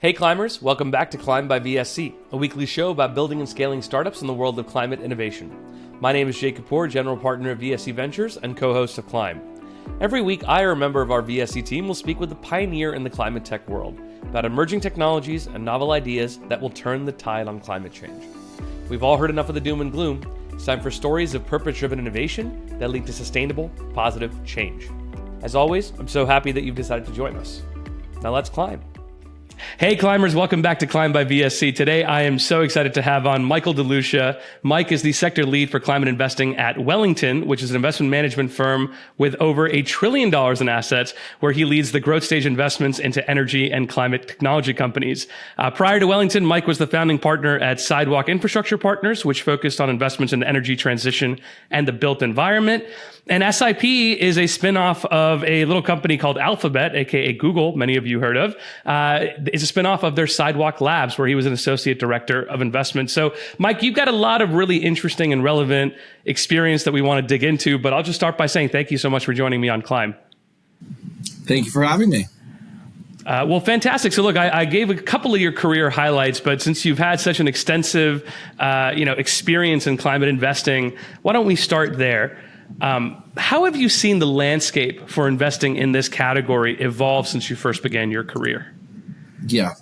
Hey climbers, welcome back to Climb by VSC, a weekly show about building and scaling startups in the world of climate innovation. My name is Jay Kapoor, general partner of VSC Ventures and co-host of Climb. Every week, I or a member of our VSC team will speak with a pioneer in the climate tech world about emerging technologies and novel ideas that will turn the tide on climate change. We've all heard enough of the doom and gloom. It's time for stories of purpose-driven innovation that lead to sustainable, positive change. As always, I'm so happy that you've decided to join us. Now let's climb. Hey climbers, welcome back to Climb by VSC. Today, I am so excited to have on Michael DeLucia. Mike is the sector lead for climate investing at Wellington, which is an investment management firm with over $1 trillion in assets, where he leads the growth stage investments into energy and climate technology companies. Prior to Wellington, Mike was the founding partner at Sidewalk Infrastructure Partners, which focused on investments in the energy transition and the built environment. And SIP is a spinoff of a little company called Alphabet, aka Google, many of you heard of. It's a spinoff of their Sidewalk Labs, where he was an associate director of investment. So, Mike, you've got a lot of really interesting and relevant experience that we want to dig into, but I'll just start by saying thank you so much for joining me on Climb. Thank you for having me. Well, fantastic. So look, I gave a couple of your career highlights, but since you've had such an extensive, experience in climate investing, why don't we start there? How have you seen the landscape for investing in this category evolve since you first began your career? Yeah.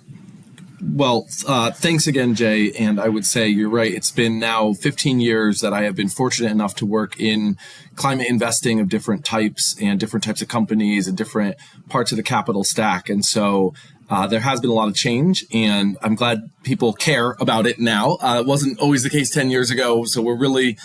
Well, thanks again, Jay. And I would say you're right. It's been now 15 years that I have been fortunate enough to work in climate investing of different types and different types of companies and different parts of the capital stack. And so there has been a lot of change, and I'm glad people care about it now. It wasn't always the case 10 years ago. So we're really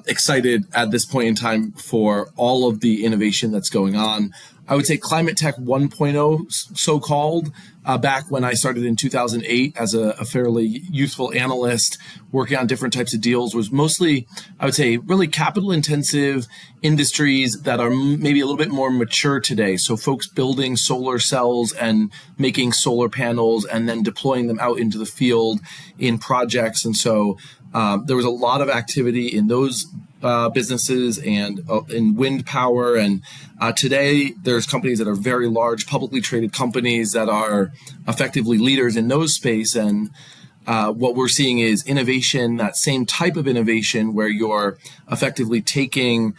excited at this point in time for all of the innovation that's going on. I would say climate tech 1.0, so-called, back when I started in 2008 as a fairly youthful analyst working on different types of deals, was mostly, I would say, really capital-intensive industries that are maybe a little bit more mature today. So folks building solar cells and making solar panels and then deploying them out into the field in projects. And so there was a lot of activity in those businesses and in wind power. And today there's companies that are very large, publicly traded companies that are effectively leaders in those space. And what we're seeing is innovation, that same type of innovation where you're effectively taking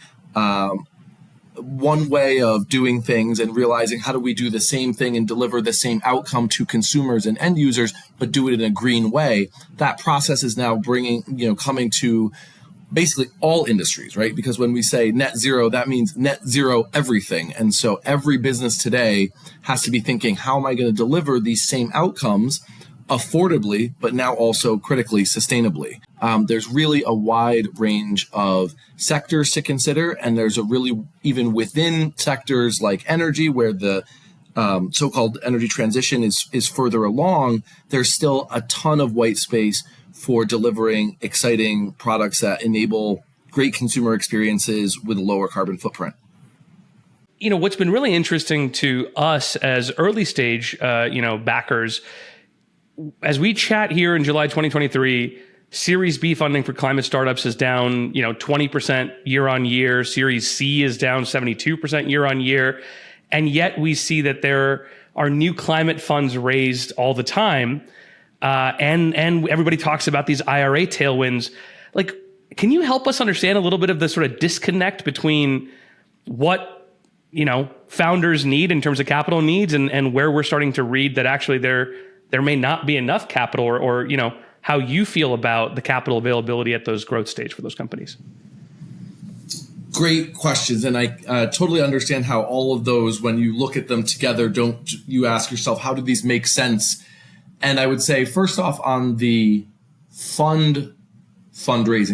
one way of doing things and realizing how do we do the same thing and deliver the same outcome to consumers and end users, but do it in a green way. That process is now coming to basically all industries, right? Because when we say net zero, that means net zero everything. And so every business today has to be thinking, how am I going to deliver these same outcomes affordably, but now also critically sustainably? There's really a wide range of sectors to consider. And there's a really, even within sectors like energy, where the so-called energy transition is further along, there's still a ton of white space for delivering exciting products that enable great consumer experiences with a lower carbon footprint. You know, what's been really interesting to us as early stage, backers, as we chat here in July 2023, Series B funding for climate startups is down, 20% year on year. Series C is down 72% year on year. And yet we see that there are new climate funds raised all the time. And everybody talks about these IRA tailwinds. Like, can you help us understand a little bit of the sort of disconnect between what, founders need in terms of capital needs and where we're starting to read that actually there may not be enough capital or how you feel about the capital availability at those growth stage for those companies? Great questions. And I totally understand how all of those, when you look at them together, you ask yourself, how do these make sense? And I would say, first off, on the fundraising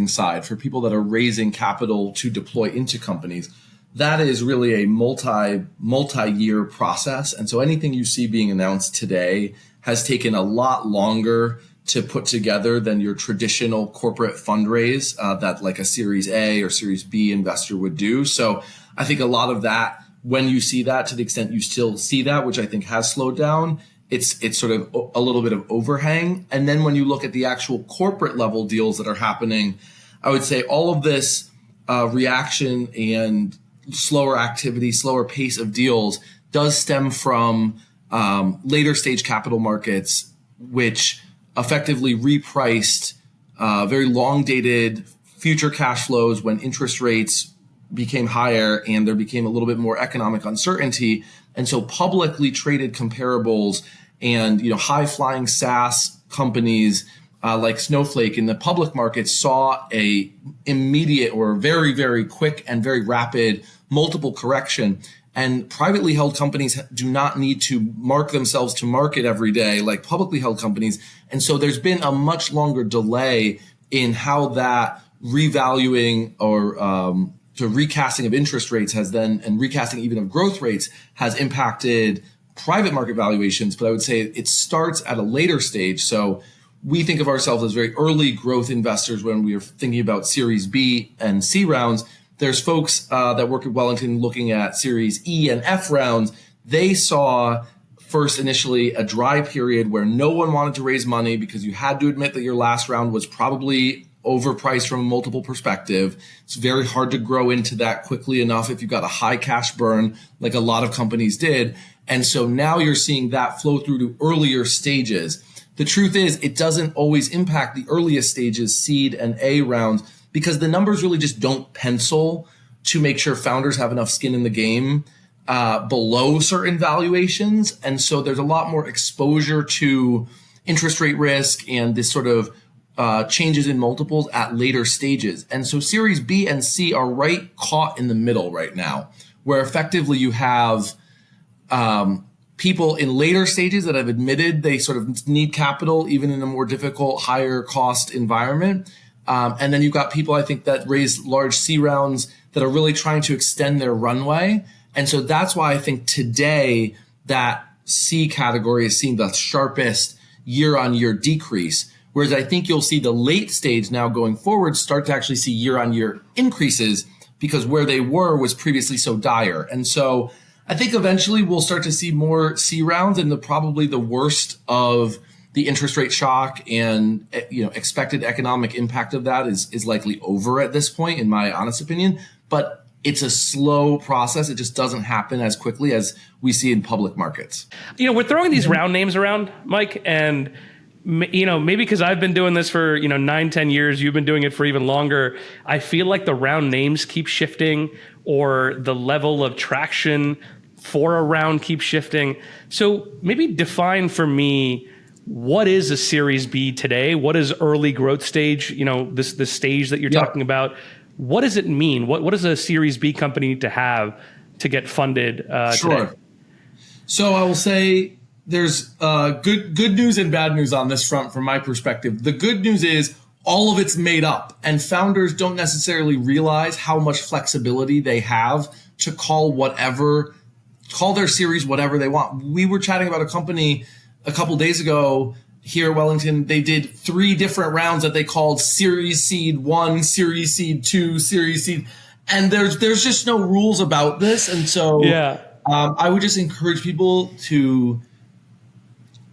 side, for people that are raising capital to deploy into companies, that is really a multi-year process. And so anything you see being announced today has taken a lot longer to put together than your traditional corporate fundraise that like a Series A or Series B investor would do. So I think a lot of that, when you see that, to the extent you still see that, which I think has slowed down, it's sort of a little bit of overhang. And then when you look at the actual corporate level deals that are happening, I would say all of this reaction and slower activity, slower pace of deals does stem from later stage capital markets, which effectively repriced very long dated future cash flows when interest rates became higher and there became a little bit more economic uncertainty. And so publicly traded comparables and high flying SaaS companies like Snowflake in the public markets saw a immediate or very, very quick and very rapid multiple correction. And privately held companies do not need to mark themselves to market every day like publicly held companies. And so there's been a much longer delay in how that revaluing or recasting of interest rates and recasting even of growth rates has impacted private market valuations. But I would say it starts at a later stage. So we think of ourselves as very early growth investors when we are thinking about Series B and C rounds. There's folks that work at Wellington looking at Series E and F rounds. They saw first initially a dry period where no one wanted to raise money because you had to admit that your last round was probably overpriced from a multiple perspective. It's very hard to grow into that quickly enough if you've got a high cash burn like a lot of companies did. And so now you're seeing that flow through to earlier stages. The truth is it doesn't always impact the earliest stages, seed and A rounds, because the numbers really just don't pencil to make sure founders have enough skin in the game below certain valuations. And so there's a lot more exposure to interest rate risk and this sort of changes in multiples at later stages. And so Series B and C are right caught in the middle right now, where effectively you have people in later stages that have admitted they sort of need capital, even in a more difficult, higher cost environment. And then you've got people, I think, that raise large C rounds that are really trying to extend their runway. And so that's why I think today that C category is seeing the sharpest year-on-year decrease. Whereas I think you'll see the late stage now going forward start to actually see year-on-year increases because where they were was previously so dire. And so I think eventually we'll start to see more C rounds, and probably the worst of the interest rate shock and expected economic impact of that is likely over at this point, in my honest opinion. But it's a slow process. It just doesn't happen as quickly as we see in public markets. We're throwing these round names around, Mike, and maybe because I've been doing this for 9-10 years, you've been doing it for even longer. I feel like the round names keep shifting, or the level of traction for a round keeps shifting. So maybe define for me, what is a Series B today? What is early growth stage? This stage that you're talking about. What does it mean? What does a Series B company need to have to get funded Sure. today? So I will say there's good news and bad news on this front from my perspective. The good news is all of it's made up, and founders don't necessarily realize how much flexibility they have to call their series whatever they want. We were chatting about a company a couple days ago here at Wellington. They did 3 different rounds that they called Series Seed 1, Series Seed 2, Series Seed. And there's just no rules about this. And so I would just encourage people to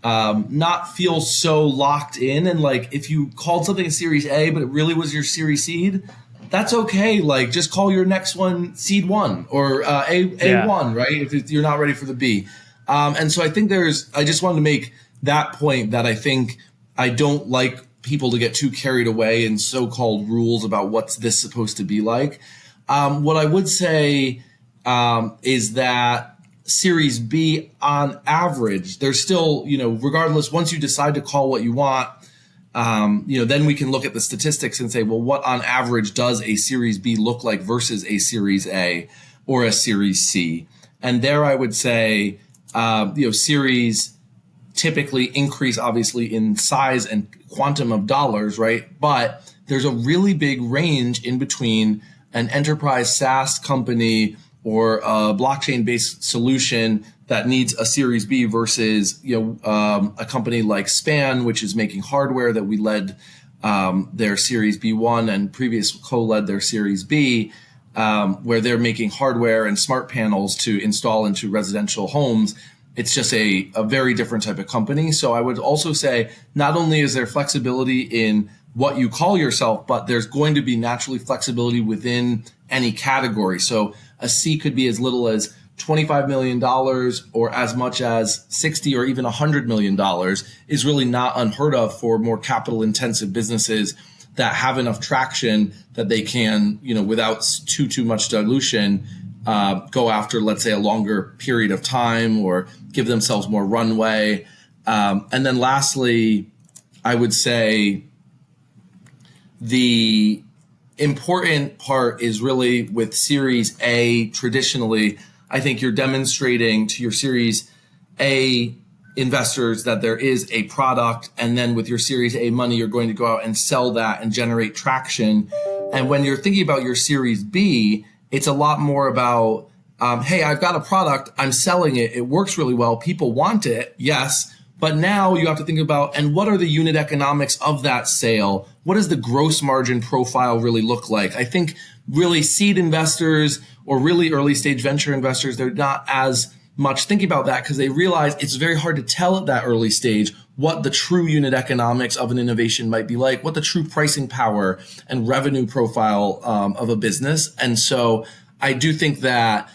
not feel so locked in. And like, if you called something a Series A, but it really was your Series Seed, that's okay. Like, just call your next one Seed 1 or A1, right? If you're not ready for the B. And so I think I just wanted to make that point, that I think I don't like people to get too carried away in so-called rules about what's this supposed to be like. What I would say is that Series B, on average, there's still, regardless, once you decide to call what you want, then we can look at the statistics and say, well, what on average does a Series B look like versus a Series A or a Series C? And there I would say, series typically increase obviously in size and quantum of dollars, right? But there's a really big range in between an enterprise SaaS company or a blockchain-based solution that needs a Series B versus a company like Span, which is making hardware that we led their Series B1 and previous co-led their Series B, where they're making hardware and smart panels to install into residential homes. It's just a very different type of company. So I would also say not only is there flexibility in what you call yourself, but there's going to be naturally flexibility within any category. So a C could be as little as $25 million or as much as $60 or even $100 million is really not unheard of for more capital intensive businesses that have enough traction that they can, without too much dilution, go after, let's say, a longer period of time or give themselves more runway. And then lastly, I would say the important part is really with Series A. Traditionally, I think you're demonstrating to your Series A investors that there is a product, and then with your Series A money, you're going to go out and sell that and generate traction. And when you're thinking about your Series B, it's a lot more about, hey, I've got a product, I'm selling it, it works really well, people want it, yes, but now you have to think about, and what are the unit economics of that sale? What does the gross margin profile really look like? I think really seed investors or really early stage venture investors, they're not as much thinking about that because they realize it's very hard to tell at that early stage what the true unit economics of an innovation might be like, what the true pricing power and revenue profile of a business. And so I do think that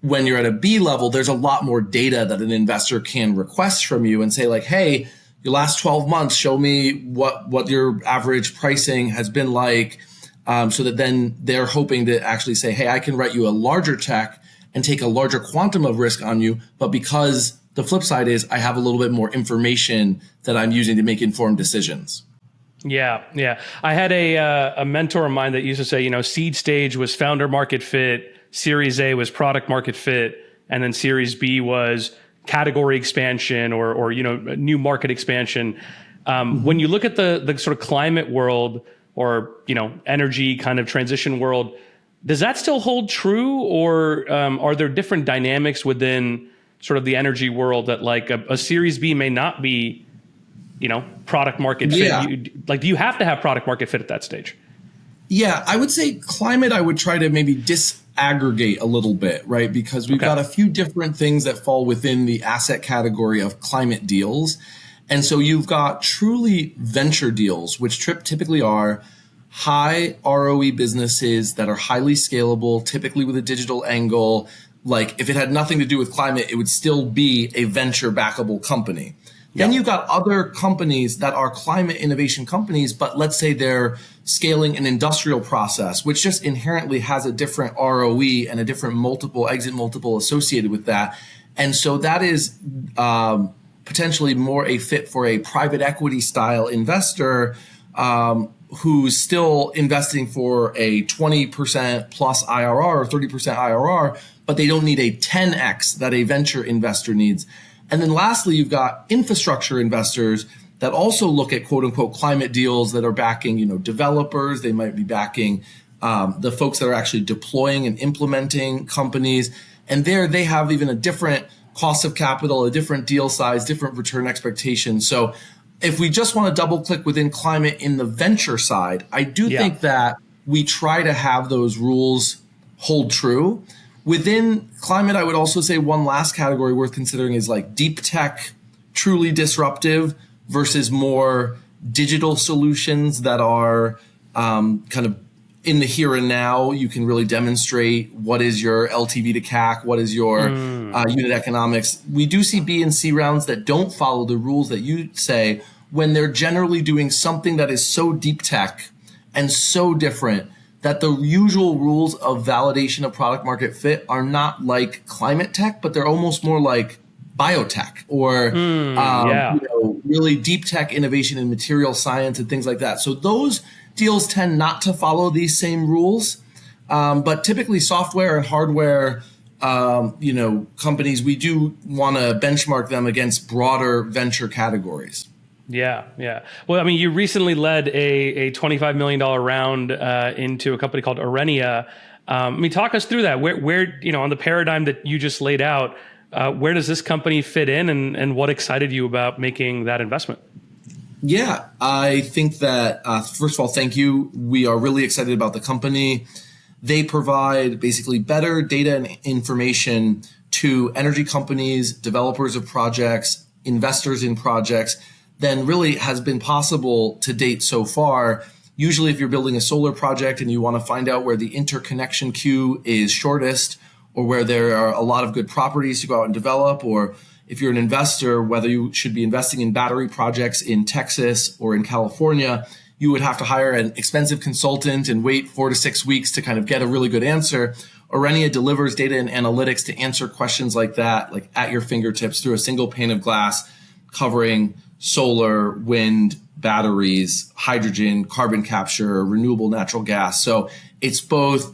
when you're at a B level, there's a lot more data that an investor can request from you and say like, hey, your last 12 months, show me what your average pricing has been like, so that then they're hoping to actually say, hey, I can write you a larger check and take a larger quantum of risk on you. But because the flip side is I have a little bit more information that I'm using to make informed decisions. Yeah. I had a mentor of mine that used to say, seed stage was founder market fit, Series A was product market fit, and then Series B was category expansion or new market expansion. When you look at the sort of climate world or energy kind of transition world, does that still hold true, or are there different dynamics within sort of the energy world that like a Series B may not be, product market fit? Yeah. Do you have to have product market fit at that stage? Yeah, I would say climate, I would try to maybe disaggregate a little bit, right? Because we've got a few different things that fall within the asset category of climate deals. And so you've got truly venture deals, which typically are high ROE businesses that are highly scalable, typically with a digital angle. Like if it had nothing to do with climate, it would still be a venture backable company. Then you've got other companies that are climate innovation companies, but let's say they're scaling an industrial process, which just inherently has a different ROE and a different exit multiple associated with that. And so that is potentially more a fit for a private equity style investor who's still investing for a 20% plus IRR or 30% IRR, but they don't need a 10x that a venture investor needs. And then lastly, you've got infrastructure investors that also look at quote unquote climate deals that are backing, developers. They might be backing the folks that are actually deploying and implementing companies. And there they have even a different cost of capital, a different deal size, different return expectations. So if we just want to double click within climate in the venture side, I do think that we try to have those rules hold true. Within climate, I would also say one last category worth considering is like deep tech, truly disruptive versus more digital solutions that are kind of in the here and now. You can really demonstrate what is your LTV to CAC, what is your unit economics. We do see B and C rounds that don't follow the rules that you say when they're generally doing something that is so deep tech and so different that the usual rules of validation of product market fit are not like climate tech, but they're almost more like biotech or really deep tech innovation in material science and things like that. So those deals tend not to follow these same rules, but typically software and hardware companies, we do want to benchmark them against broader venture categories. Yeah. Well, I mean, you recently led a $25 million round into a company called Arenia. Talk us through that. Where on the paradigm that you just laid out, where does this company fit in, and what excited you about making that investment? Yeah, I think that, first of all, thank you. We are really excited about the company. They provide basically better data and information to energy companies, developers of projects, investors in projects than really has been possible to date so far. Usually if you're building a solar project and you want to find out where the interconnection queue is shortest, or where there are a lot of good properties to go out and develop, or if you're an investor, whether you should be investing in battery projects in Texas or in California, you would have to hire an expensive consultant and wait 4 to 6 weeks to kind of get a really good answer. Aurenia delivers data and analytics to answer questions like that, like at your fingertips through a single pane of glass, covering solar, wind, batteries, hydrogen, carbon capture, renewable natural gas. So it's both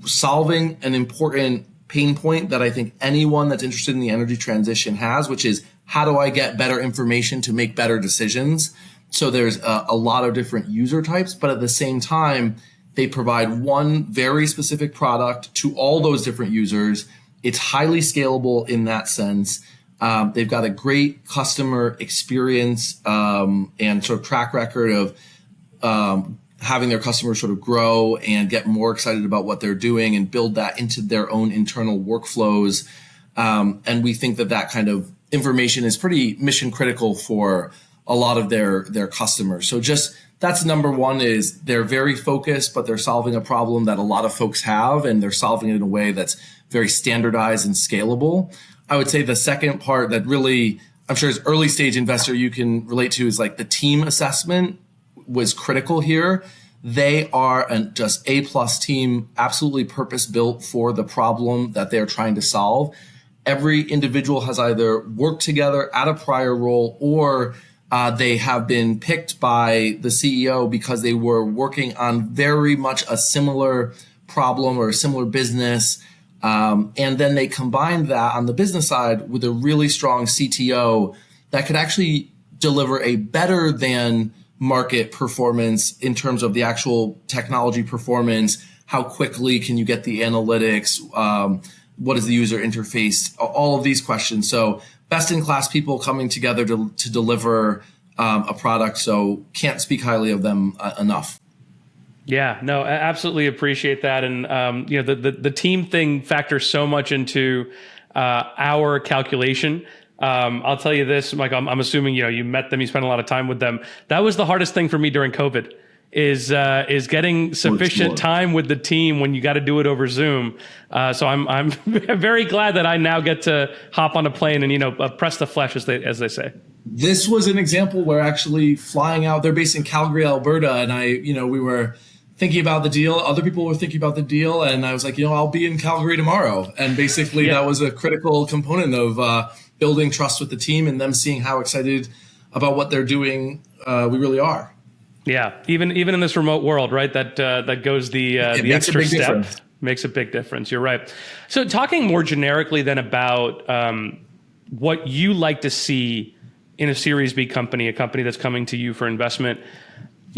solving an important pain point that I think anyone that's interested in the energy transition has, which is how do I get better information to make better decisions? So there's a lot of different user types, but at the same time, they provide one very specific product to all those different users. It's highly scalable in that sense. They've got a great customer experience and sort of track record of having their customers sort of grow and get more excited about what they're doing and build that into their own internal workflows. And we think that that kind of information is pretty mission critical for a lot of their customers. So just that's number one, is they're very focused, but they're solving a problem that a lot of folks have, and they're solving it in a way that's very standardized and scalable. I would say the second part that really, I'm sure as early stage investor you can relate to, is like the team assessment was critical here. They are just A+ team, absolutely purpose built for the problem that they're trying to solve. Every individual has either worked together at a prior role, or they have been picked by the CEO because they were working on very much a similar problem or a similar business. And then they combined that on the business side with a really strong CTO that could actually deliver a better than market performance in terms of the actual technology performance. How quickly can you get the analytics? What is the user interface? All of these questions. So best-in-class people coming together to deliver a product. So can't speak highly of them enough. Yeah, no, I absolutely appreciate that. And, the team thing factors so much into our calculation. I'll tell you this, Mike, I'm assuming, you met them, you spent a lot of time with them. That was the hardest thing for me during COVID, is getting sufficient time with the team when you got to do it over Zoom. So I'm very glad that I now get to hop on a plane and, press the flesh, as they say. This was an example where actually flying out, they're based in Calgary, Alberta. And we were thinking about the deal. Other people were thinking about the deal. And I was like, I'll be in Calgary tomorrow. And basically that was a critical component of building trust with the team and them seeing how excited about what they're doing we really are. Yeah, even in this remote world, right? That goes the extra step. Difference. Makes a big difference. You're right. So talking more generically then about what you like to see in a Series B company, a company that's coming to you for investment,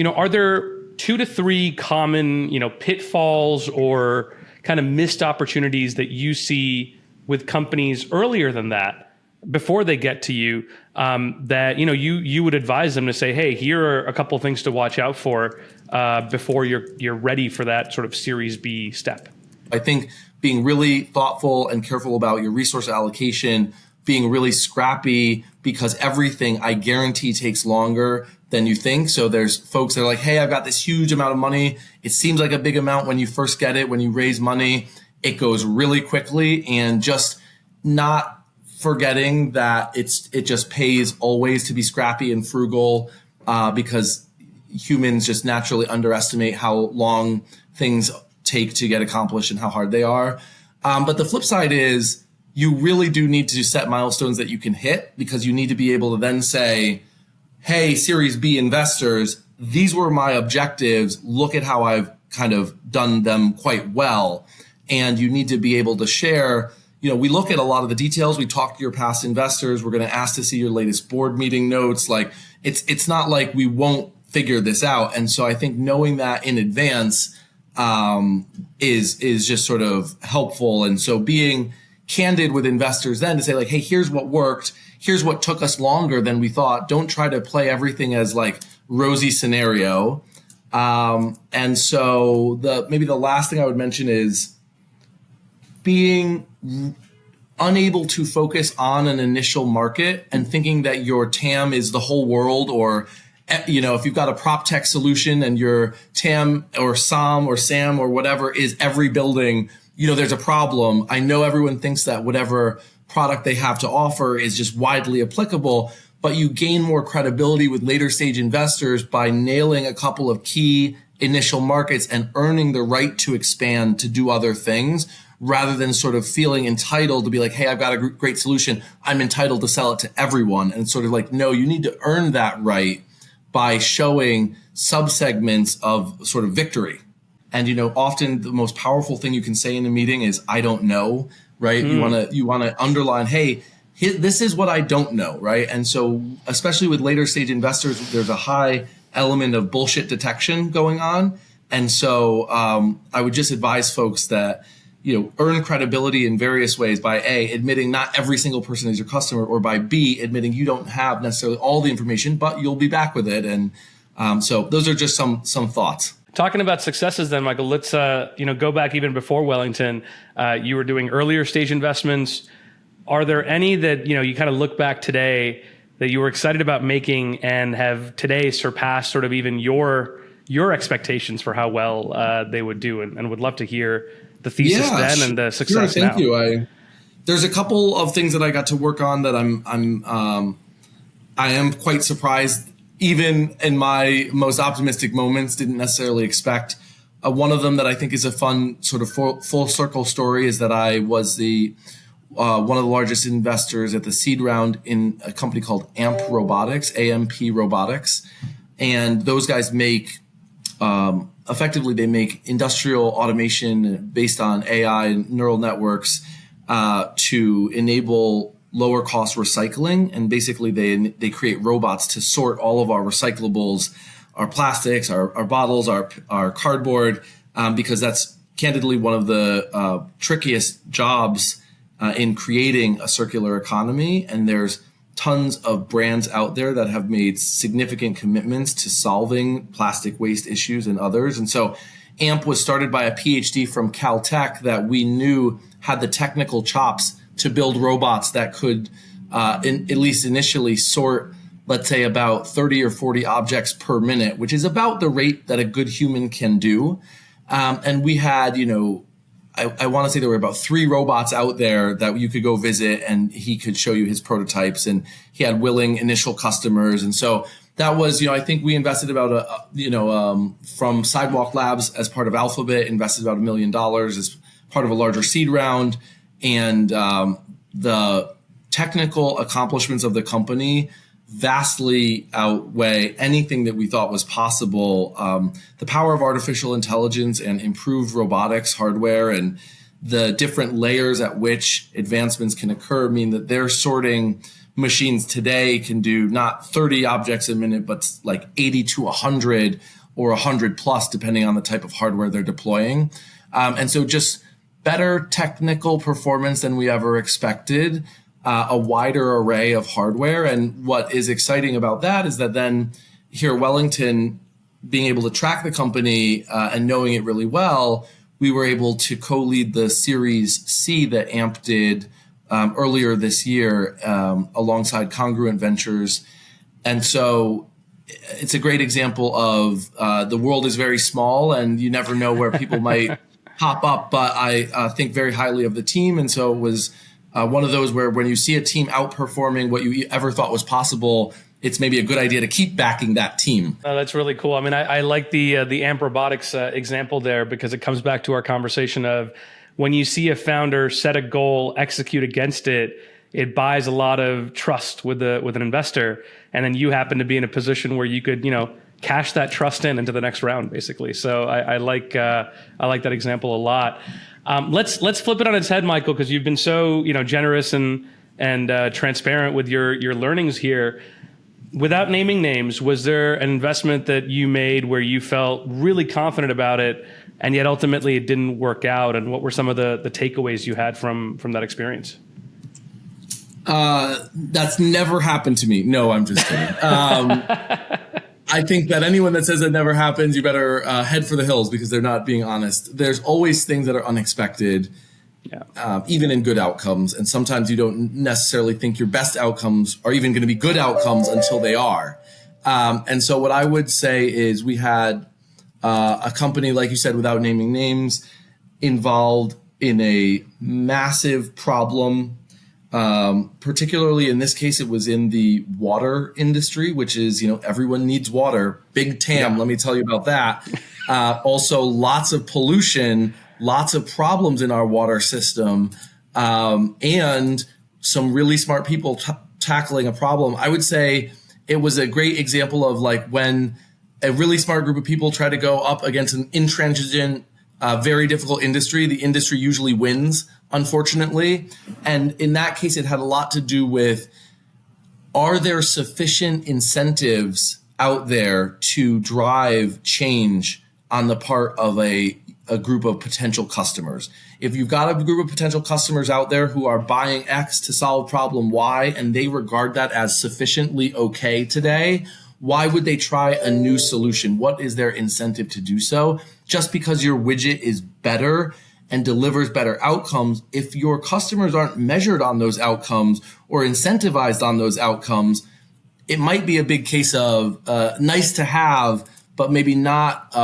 are there 2 to 3 common, pitfalls or kind of missed opportunities that you see with companies earlier than that, before they get to you, that you would advise them to say, hey, here are a couple of things to watch out for before you're ready for that sort of Series B step? I think being really thoughtful and careful about your resource allocation, being really scrappy, because everything, I guarantee, takes longer than you think. So there's folks that are like, hey, I've got this huge amount of money. It seems like a big amount when you first get it, when you raise money, it goes really quickly, and just not forgetting that it just pays always to be scrappy and frugal, because humans just naturally underestimate how long things take to get accomplished and how hard they are. But the flip side is you really do need to set milestones that you can hit, because you need to be able to then say, hey, Series B investors, these were my objectives. Look at how I've kind of done them quite well. And you need to be able to share. We look at a lot of the details. We talk to your past investors. We're going to ask to see your latest board meeting notes. Like it's not like we won't figure this out. And so I think knowing that in advance is just sort of helpful. And so being candid with investors then to say like, hey, here's what worked. Here's what took us longer than we thought. Don't try to play everything as like rosy scenario. And so maybe the last thing I would mention is being unable to focus on an initial market and thinking that your TAM is the whole world, or if you've got a prop tech solution and your TAM or SOM or SAM or whatever is every building there's a problem. I know everyone thinks that whatever product they have to offer is just widely applicable, but you gain more credibility with later stage investors by nailing a couple of key initial markets and earning the right to expand to do other things, rather than sort of feeling entitled to be like, hey, I've got a great solution, I'm entitled to sell it to everyone. And it's sort of like, no, you need to earn that right by showing subsegments of sort of victory. And, often the most powerful thing you can say in a meeting is, I don't know, right? You want to underline, hey, this is what I don't know, right? And so, especially with later stage investors, there's a high element of bullshit detection going on. And so I would just advise folks that, earn credibility in various ways by A, admitting not every single person is your customer, or by B, admitting you don't have necessarily all the information, but you'll be back with it. And so those are just some thoughts. Talking about successes then, Michael, let's go back even before Wellington. You were doing earlier stage investments. Are there any that you kind of look back today that you were excited about making and have today surpassed sort of even your expectations for how well they would do? And would love to hear the thesis then and the success now. Thank you. There's a couple of things that I got to work on that I am quite surprised, even in my most optimistic moments, didn't necessarily expect. One of them that I think is a fun sort of full circle story is that I was one of the largest investors at the seed round in a company called AMP Robotics. And those guys make, effectively, they make industrial automation based on AI and neural networks to enable lower cost recycling. And basically they create robots to sort all of our recyclables, our plastics, our bottles, our cardboard, because that's candidly one of the trickiest jobs in creating a circular economy. And there's tons of brands out there that have made significant commitments to solving plastic waste issues and others. And so AMP was started by a PhD from Caltech that we knew had the technical chops to build robots that could, at least initially, sort, let's say, about 30 or 40 objects per minute, which is about the rate that a good human can do. And we had, I want to say there were about 3 robots out there that you could go visit, and he could show you his prototypes, and he had willing initial customers. And so that was, I think we invested about, from Sidewalk Labs as part of Alphabet, invested about $1 million as part of a larger seed round. And the technical accomplishments of the company vastly outweigh anything that we thought was possible. The power of artificial intelligence and improved robotics hardware and the different layers at which advancements can occur mean that their sorting machines today can do not 30 objects a minute, but like 80 to 100 or 100 plus, depending on the type of hardware they're deploying. And so just better technical performance than we ever expected, a wider array of hardware. And what is exciting about that is that then here at Wellington, being able to track the company and knowing it really well, we were able to co-lead the Series C that AMP did earlier this year alongside Congruent Ventures. And so it's a great example of the world is very small and you never know where people might pop up, but I think very highly of the team. And so it was one of those where when you see a team outperforming what you ever thought was possible, it's maybe a good idea to keep backing that team. Oh, that's really cool. I mean, I like the AMP Robotics example there because it comes back to our conversation of when you see a founder set a goal, execute against it, it buys a lot of trust with an investor. And then you happen to be in a position where you could, cash that trust into the next round, basically. So I like that example a lot. Let's flip it on its head, Michael, because you've been so generous and transparent with your learnings here. Without naming names, was there an investment that you made where you felt really confident about it, and yet ultimately it didn't work out? And what were some of the takeaways you had from that experience? That's never happened to me. No, I'm just kidding. I think that anyone that says it never happens, you better head for the hills because they're not being honest. There's always things that are unexpected, even in good outcomes. And sometimes you don't necessarily think your best outcomes are even going to be good outcomes until they are. And so what I would say is we had a company, like you said, without naming names, involved in a massive problem. Particularly in this case, it was in the water industry, which is, everyone needs water. Big TAM, Let me tell you about that. Also, lots of pollution, lots of problems in our water system, and some really smart people tackling a problem. I would say it was a great example of like when a really smart group of people try to go up against an intransigent, very difficult industry. The industry usually wins, unfortunately. And in that case, it had a lot to do with, are there sufficient incentives out there to drive change on the part of a group of potential customers? If you've got a group of potential customers out there who are buying X to solve problem Y, and they regard that as sufficiently okay today, why would they try a new solution? What is their incentive to do so? Just because your widget is better and delivers better outcomes, if your customers aren't measured on those outcomes or incentivized on those outcomes, it might be a big case of nice to have, but maybe not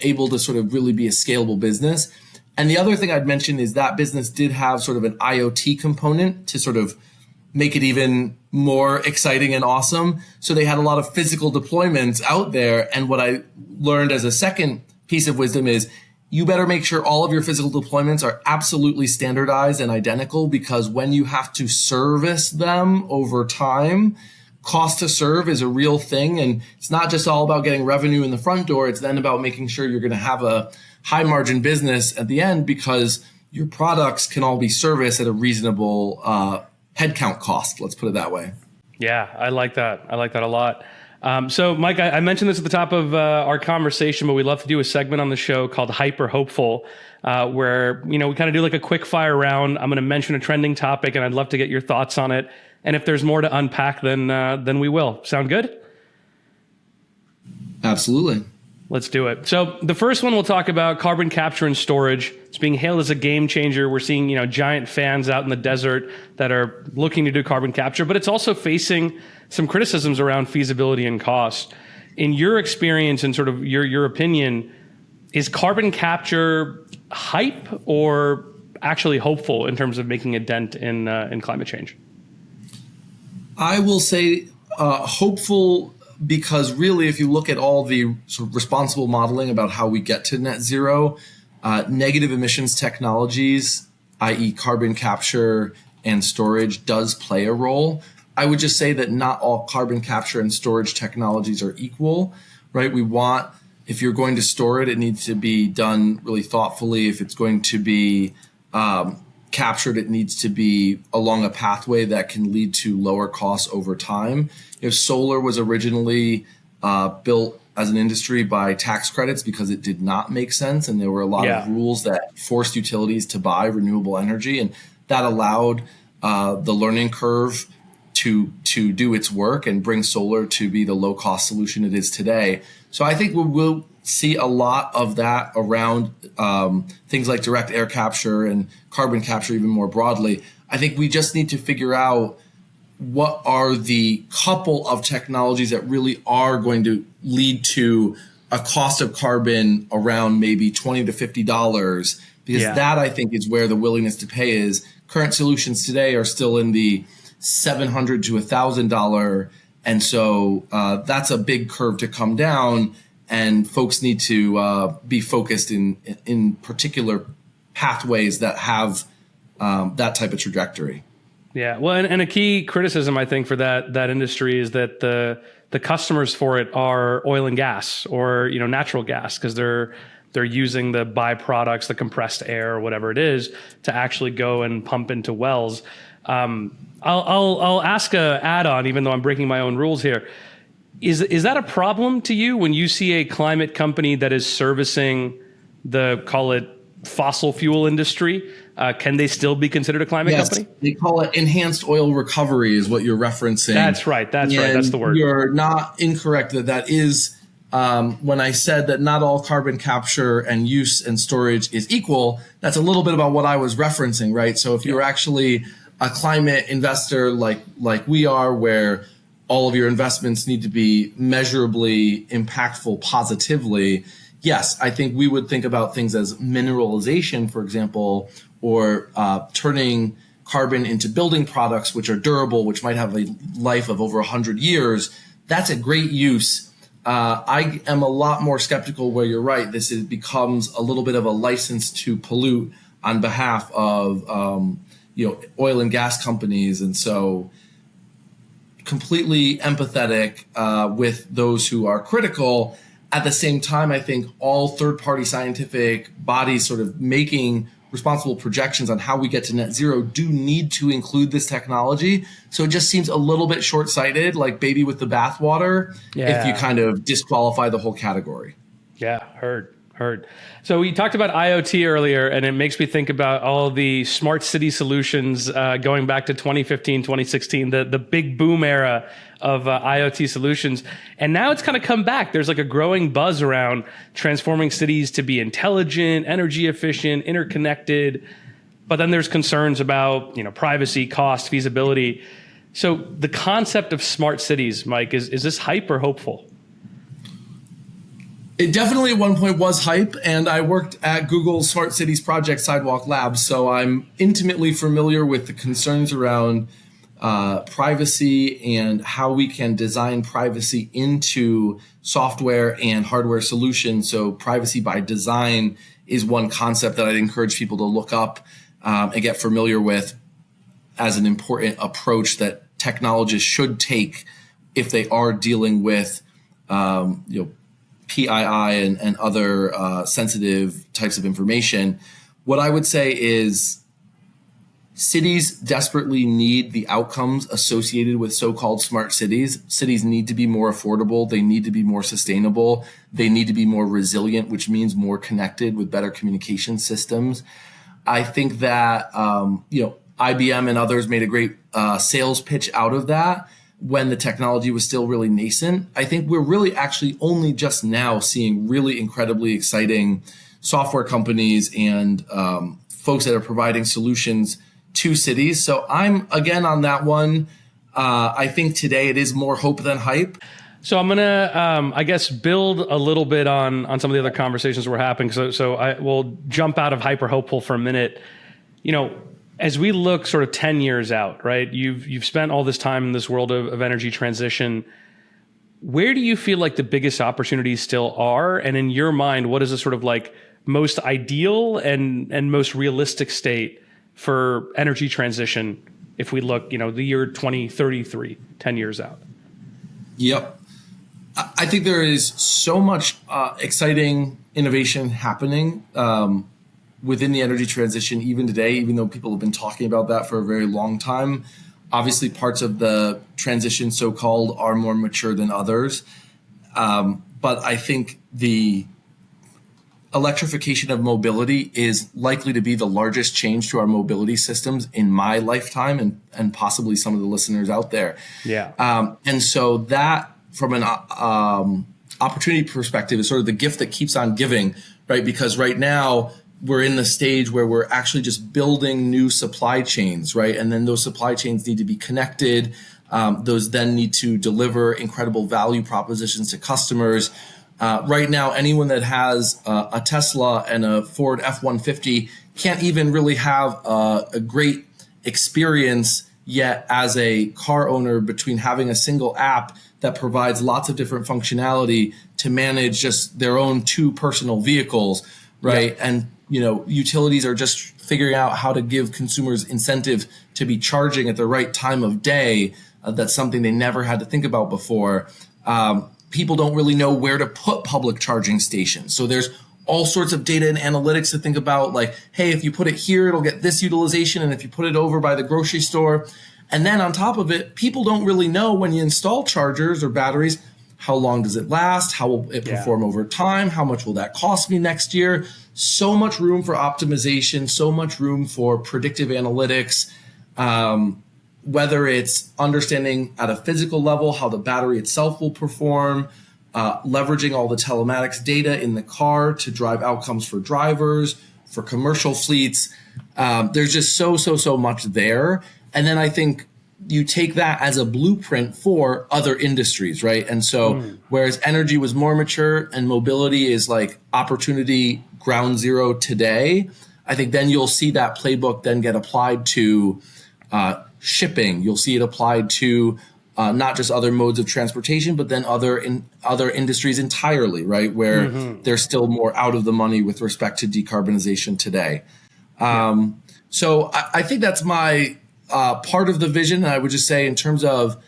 able to sort of really be a scalable business. And the other thing I'd mention is that business did have sort of an IoT component to sort of make it even more exciting and awesome. So they had a lot of physical deployments out there. And what I learned as a second piece of wisdom is you better make sure all of your physical deployments are absolutely standardized and identical, because when you have to service them over time, cost to serve is a real thing. And it's not just all about getting revenue in the front door. It's then about making sure you're going to have a high margin business at the end, because your products can all be serviced at a reasonable headcount cost. Let's put it that way. Yeah, I like that. I like that a lot. So, Mike, I mentioned this at the top of our conversation, but we love to do a segment on the show called Hyper Hopeful, where we kind of do like a quick fire round. I'm going to mention a trending topic, and I'd love to get your thoughts on it. And if there's more to unpack, then we will. Sound good? Absolutely. Let's do it. So the first one we'll talk about, carbon capture and storage. It's being hailed as a game changer. We're seeing, giant fans out in the desert that are looking to do carbon capture, but it's also facing some criticisms around feasibility and cost. In your experience and sort of your opinion, is carbon capture hype or actually hopeful in terms of making a dent in climate change? I will say hopeful, because really, if you look at all the sort of responsible modeling about how we get to net zero, negative emissions technologies, i.e. carbon capture and storage, does play a role. I would just say that not all carbon capture and storage technologies are equal, right? If you're going to store it, it needs to be done really thoughtfully. If it's going to be captured, it needs to be along a pathway that can lead to lower costs over time. Solar was originally built as an industry by tax credits because it did not make sense, and there were a lot of rules that forced utilities to buy renewable energy, and that allowed the learning curve to do its work and bring solar to be the low-cost solution it is today. So I think we'll see a lot of that around things like direct air capture and carbon capture even more broadly. I think we just need to figure out what are the couple of technologies that really are going to lead to a cost of carbon around maybe $20 to $50, because that, I think, is where the willingness to pay is. Current solutions today are still in the $700 to $1,000. And so that's a big curve to come down, and folks need to be focused in particular pathways that have that type of trajectory. Yeah, well, and a key criticism, I think, for that industry is that the customers for it are oil and gas or natural gas, because they're using the byproducts, the compressed air or whatever it is, to actually go and pump into wells. I'll ask a add-on, even though I'm breaking my own rules here. Is that a problem to you when you see a climate company that is servicing the, call it, fossil fuel industry? Can they still be considered a climate company? They call it enhanced oil recovery is what you're referencing. That's right. That's the word. You're not incorrect that is, when I said that not all carbon capture and use and storage is equal, that's a little bit about what I was referencing, right? So if you're actually a climate investor like we are, where all of your investments need to be measurably impactful positively, yes, I think we would think about things as mineralization, for example, or turning carbon into building products, which are durable, which might have a life of over 100 years, that's a great use. I am a lot more skeptical where you're right. Becomes a little bit of a license to pollute on behalf of oil and gas companies. And so completely empathetic with those who are critical. At the same time, I think all third-party scientific bodies sort of making responsible projections on how we get to net zero do need to include this technology. So it just seems a little bit short-sighted, like baby with the bathwater, if you kind of disqualify the whole category. Yeah, heard. So we talked about IoT earlier, and it makes me think about all the smart city solutions going back to 2015, 2016, the big boom era of IoT solutions. And now it's kind of come back. There's like a growing buzz around transforming cities to be intelligent, energy efficient, interconnected. But then there's concerns about, privacy, cost, feasibility. So the concept of smart cities, Mike, is this hype or hopeful? It definitely at one point was hype, and I worked at Google's Smart Cities project, Sidewalk Labs, so I'm intimately familiar with the concerns around privacy and how we can design privacy into software and hardware solutions. So privacy by design is one concept that I'd encourage people to look up and get familiar with as an important approach that technologists should take if they are dealing with PII and other sensitive types of information. What I would say is cities desperately need the outcomes associated with so-called smart cities. Cities need to be more affordable. They need to be more sustainable. They need to be more resilient, which means more connected with better communication systems. I think that IBM and others made a great sales pitch out of that when the technology was still really nascent. I think we're really actually only just now seeing really incredibly exciting software companies and folks that are providing solutions to cities. So I'm again on that one. I think today it is more hope than hype. So I'm going to, build a little bit on some of the other conversations we're having. So I will jump out of hyper hopeful for a minute. As we look sort of 10 years out, right, you've spent all this time in this world of energy transition. Where do you feel like the biggest opportunities still are? And in your mind, what is the sort of like most ideal and most realistic state for energy transition if we look, the year 2033, 10 years out? Yep. I think there is so much exciting innovation happening within the energy transition even today, even though people have been talking about that for a very long time. Obviously, parts of the transition, so-called, are more mature than others. But I think the electrification of mobility is likely to be the largest change to our mobility systems in my lifetime and possibly some of the listeners out there. Yeah. And so that, from an opportunity perspective, is sort of the gift that keeps on giving, right? Because right now, we're in the stage where we're actually just building new supply chains, right? And then those supply chains need to be connected. Those then need to deliver incredible value propositions to customers. Right now, anyone that has a Tesla and a Ford F-150 can't even really have a great experience yet as a car owner between having a single app that provides lots of different functionality to manage just their own two personal vehicles, right? Yeah. And utilities are just figuring out how to give consumers incentive to be charging at the right time of day. That's something they never had to think about before. People don't really know where to put public charging stations. So there's all sorts of data and analytics to think about, like, hey, if you put it here, it'll get this utilization. And if you put it over by the grocery store. And then on top of it, people don't really know when you install chargers or batteries, how long does it last? How will it perform over time? How much will that cost me next year? So much room for optimization, so much room for predictive analytics, whether it's understanding at a physical level how the battery itself will perform, leveraging all the telematics data in the car to drive outcomes for drivers, for commercial fleets. There's just so much there. And then I think you take that as a blueprint for other industries, right? And so whereas energy was more mature and mobility is like opportunity ground zero today, I think then you'll see that playbook then get applied to shipping. You'll see it applied to not just other modes of transportation, but then other industries entirely, right? Where they're still more out of the money with respect to decarbonization today. So I think that's my part of the vision. And I would just say in terms of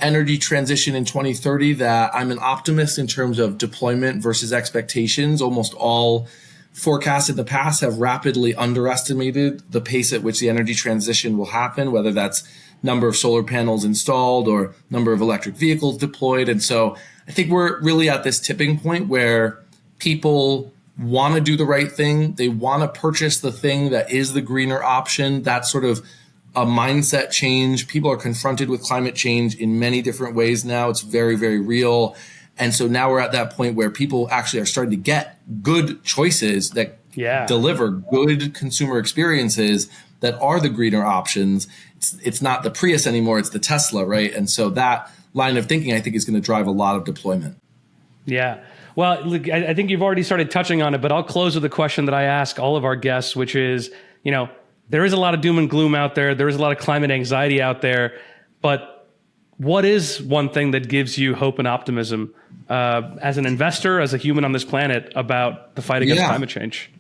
energy transition in 2030, that I'm an optimist in terms of deployment versus expectations. Almost all forecasts in the past have rapidly underestimated the pace at which the energy transition will happen, whether that's number of solar panels installed or number of electric vehicles deployed. And so I think we're really at this tipping point where people want to do the right thing. They want to purchase the thing that is the greener option. That's sort of a mindset change. People are confronted with climate change in many different ways now. It's very, very real. And so now we're at that point where people actually are starting to get good choices that deliver good consumer experiences that are the greener options. It's not the Prius anymore, it's the Tesla, right? And so that line of thinking, I think, is going to drive a lot of deployment. Yeah. Well, look, I think you've already started touching on it, but I'll close with a question that I ask all of our guests, which is, there is a lot of doom and gloom out there. There is a lot of climate anxiety out there, but what is one thing that gives you hope and optimism as an investor, as a human on this planet, about the fight against climate change?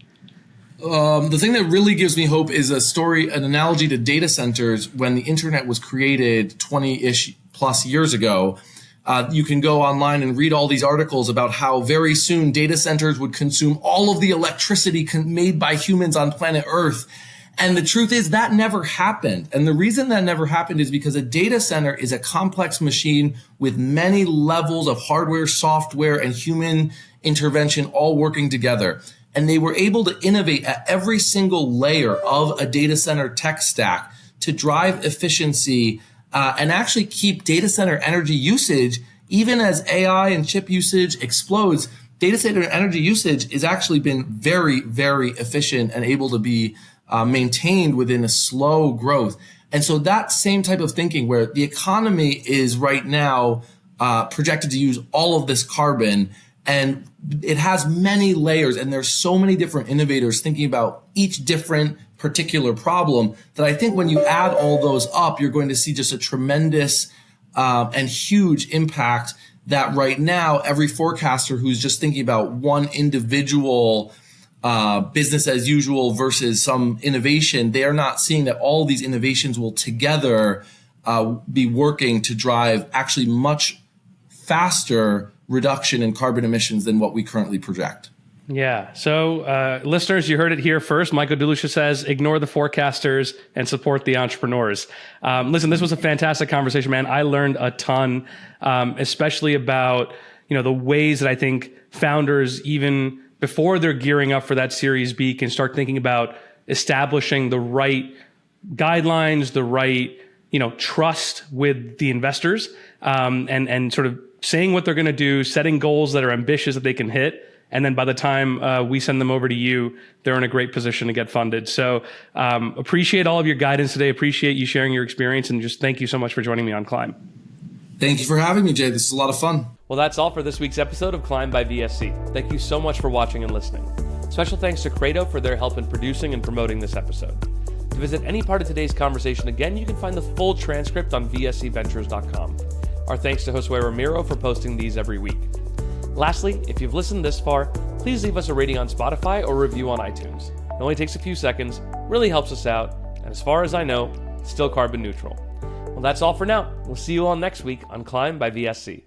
The thing that really gives me hope is an analogy to data centers. When the internet was created 20-ish plus years ago, you can go online and read all these articles about how very soon data centers would consume all of the electricity made by humans on planet Earth. And the truth is that never happened. And the reason that never happened is because a data center is a complex machine with many levels of hardware, software, and human intervention all working together. And they were able to innovate at every single layer of a data center tech stack to drive efficiency and actually keep data center energy usage, even as AI and chip usage explodes. Data center energy usage has actually been very, very efficient and able to be maintained within a slow growth. And so that same type of thinking, where the economy is right now projected to use all of this carbon, and it has many layers, and there's so many different innovators thinking about each different particular problem, that I think when you add all those up, you're going to see just a tremendous and huge impact that right now every forecaster who's just thinking about one individual business as usual versus some innovation, they are not seeing that all these innovations will together be working to drive actually much faster reduction in carbon emissions than what we currently project. Yeah. So listeners, you heard it here first. Michael DeLucia says, ignore the forecasters and support the entrepreneurs. Listen, this was a fantastic conversation, man. I learned a ton, especially about, the ways that I think founders, even before they're gearing up for that Series B, can start thinking about establishing the right guidelines, the right, trust with the investors, and sort of saying what they're going to do, setting goals that are ambitious that they can hit. And then by the time we send them over to you, they're in a great position to get funded. So appreciate all of your guidance today. Appreciate you sharing your experience. And just thank you so much for joining me on Climb. Thank you for having me, Jay. This is a lot of fun. Well, that's all for this week's episode of Climb by VSC. Thank you so much for watching and listening. Special thanks to Credo for their help in producing and promoting this episode. To visit any part of today's conversation again, you can find the full transcript on vscventures.com. Our thanks to Josue Ramiro for posting these every week. Lastly, if you've listened this far, please leave us a rating on Spotify or review on iTunes. It only takes a few seconds, really helps us out, and as far as I know, still carbon neutral. Well, that's all for now. We'll see you all next week on Climb by VSC.